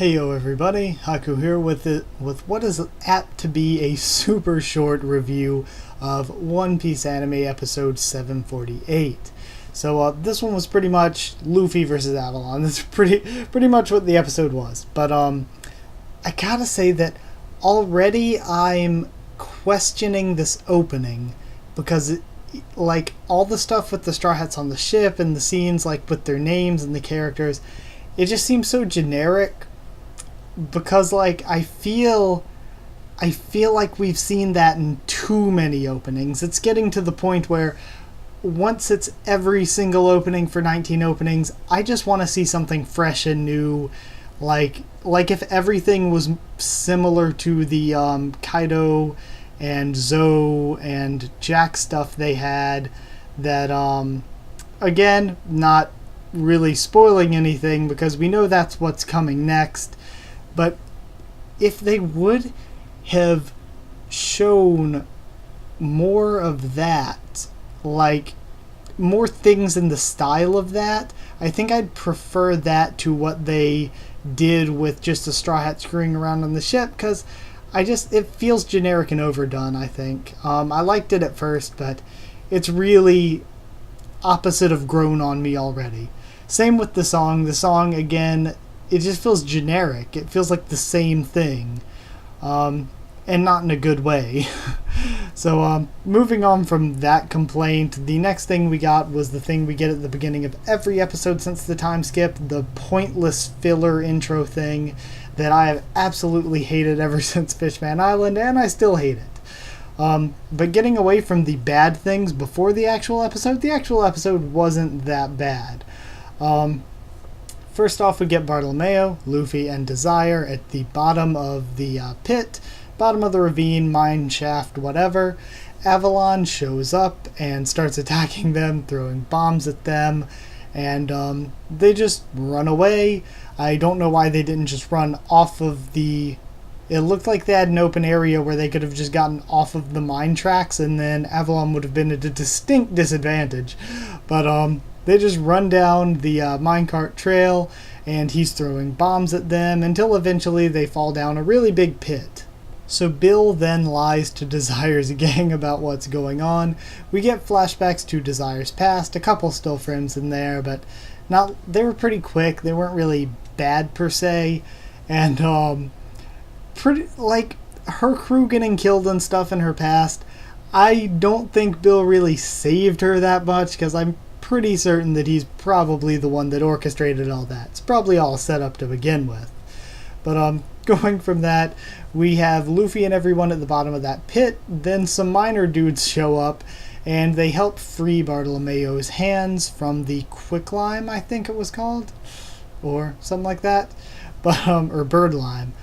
Heyo everybody, Haku here with what is apt to be a super short review of One Piece anime episode 748. So this one was pretty much Luffy versus Avelon. That's pretty much what the episode was. But I gotta say that already I'm questioning this opening because like all the stuff with the Straw Hats on the ship and the scenes like with their names and the characters, it just seems so generic. Because like I feel like we've seen that in too many openings. It's getting to the point where once it's every single opening for 19 openings, I just want to see something fresh and new. Like if everything was similar to the Kaido and Zoe and Jack stuff they had, that again, not really spoiling anything because we know that's what's coming next. But if they would have shown more of that, like more things in the style of that, I think I'd prefer that to what they did with just a Straw Hat screwing around on the ship, because it feels generic and overdone, I think. I liked it at first, but it's really opposite of grown on me already. Same with the song. The song, again, it just feels generic. It feels like the same thing, and not in a good way. So moving on from that complaint, the next thing we got was the thing we get at the beginning of every episode since the time skip, the pointless filler intro thing that I have absolutely hated ever since Fishman Island, and I still hate it. But getting away from the bad things before the actual episode wasn't that bad. First off, we get Bartolomeo, Luffy, and Desire at the bottom of the pit, bottom of the ravine, mine shaft, whatever. Avelon shows up and starts attacking them, throwing bombs at them, and they just run away. I don't know why they didn't just run off of the... It looked like they had an open area where they could have just gotten off of the mine tracks, and then Avelon would have been at a distinct disadvantage. But they just run down the minecart trail, and he's throwing bombs at them until eventually they fall down a really big pit. So Bill then lies to Desire's gang about what's going on. We get flashbacks to Desire's past, a couple still frames in there, but they were pretty quick. They weren't really bad per se, and pretty like her crew getting killed and stuff in her past. I don't think Bill really saved her that much, because I'm pretty certain that he's probably the one that orchestrated all that. It's probably all set up to begin with. But going from that, we have Luffy and everyone at the bottom of that pit. Then some minor dudes show up, and they help free Bartolomeo's hands from the quicklime, I think it was called, or something like that, but or bird lime.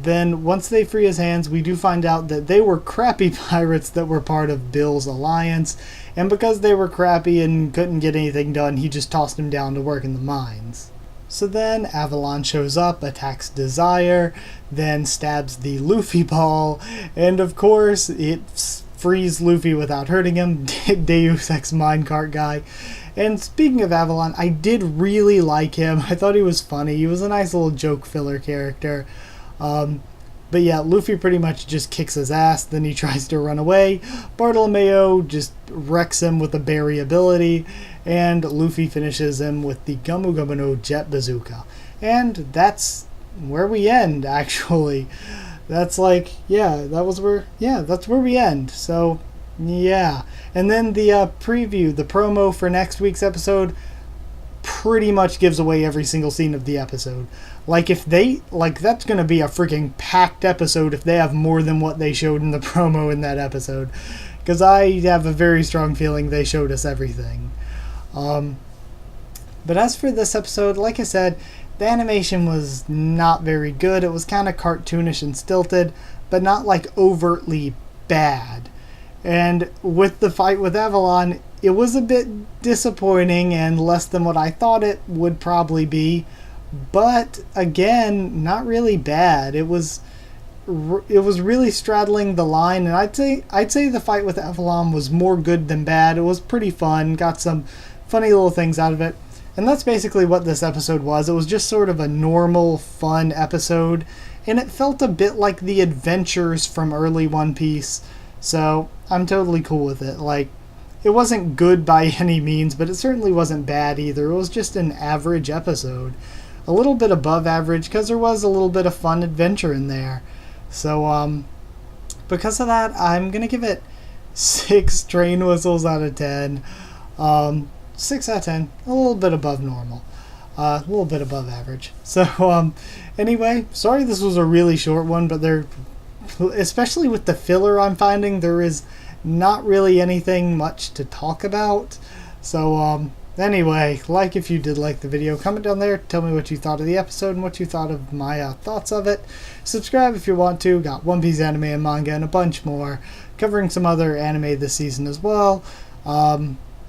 Then once they free his hands, we do find out that they were crappy pirates that were part of Bill's alliance, and because they were crappy and couldn't get anything done, he just tossed them down to work in the mines. So then Avelon shows up, attacks Desire, then stabs the Luffy ball, and of course it frees Luffy without hurting him, Deus Ex minecart guy. And speaking of Avelon, I did really like him. I thought he was funny. He was a nice little joke filler character. But yeah, Luffy pretty much just kicks his ass, then he tries to run away. Bartolomeo just wrecks him with a berry ability, and Luffy finishes him with the Gumu Gumu no Jet Bazooka. And that's where we end, actually. That's like, that's where we end. So, yeah. And then the preview, the promo for next week's episode, pretty much gives away every single scene of the episode. Like that's gonna be a freaking packed episode if they have more than what they showed in the promo in that episode, because I have a very strong feeling they showed us everything. But as for this episode, like I said, the animation was not very good. It was kind of cartoonish and stilted, but not like overtly bad. And with the fight with Avelon, it was a bit disappointing and less than what I thought it would probably be. But again, not really bad. It was really straddling the line, and I'd say the fight with Avelon was more good than bad. It was pretty fun. Got some funny little things out of it. And that's basically what this episode was. It was just sort of a normal, fun episode, and it felt a bit like the adventures from early One Piece, so I'm totally cool with it. Like, it wasn't good by any means, but it certainly wasn't bad either. It was just an average episode. A little bit above average, because there was a little bit of fun adventure in there. So, because of that, I'm going to give it 6 train whistles out of 10. 6 out of 10. A little bit above normal. A little bit above average. So, anyway, sorry this was a really short one, but especially with the filler I'm finding, there is not really anything much to talk about. So, anyway, if you did like the video, comment down there, tell me what you thought of the episode and what you thought of my thoughts of it. Subscribe if you want to. Got One Piece anime and manga and a bunch more, covering some other anime this season as well.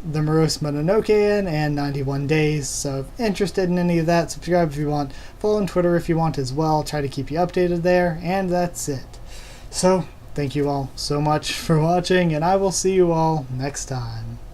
The Morosu Mononoke and 91 Days. So if interested in any of that, subscribe if you want. Follow on Twitter if you want as well. Try to keep you updated there. And that's it. So, thank you all so much for watching, and I will see you all next time.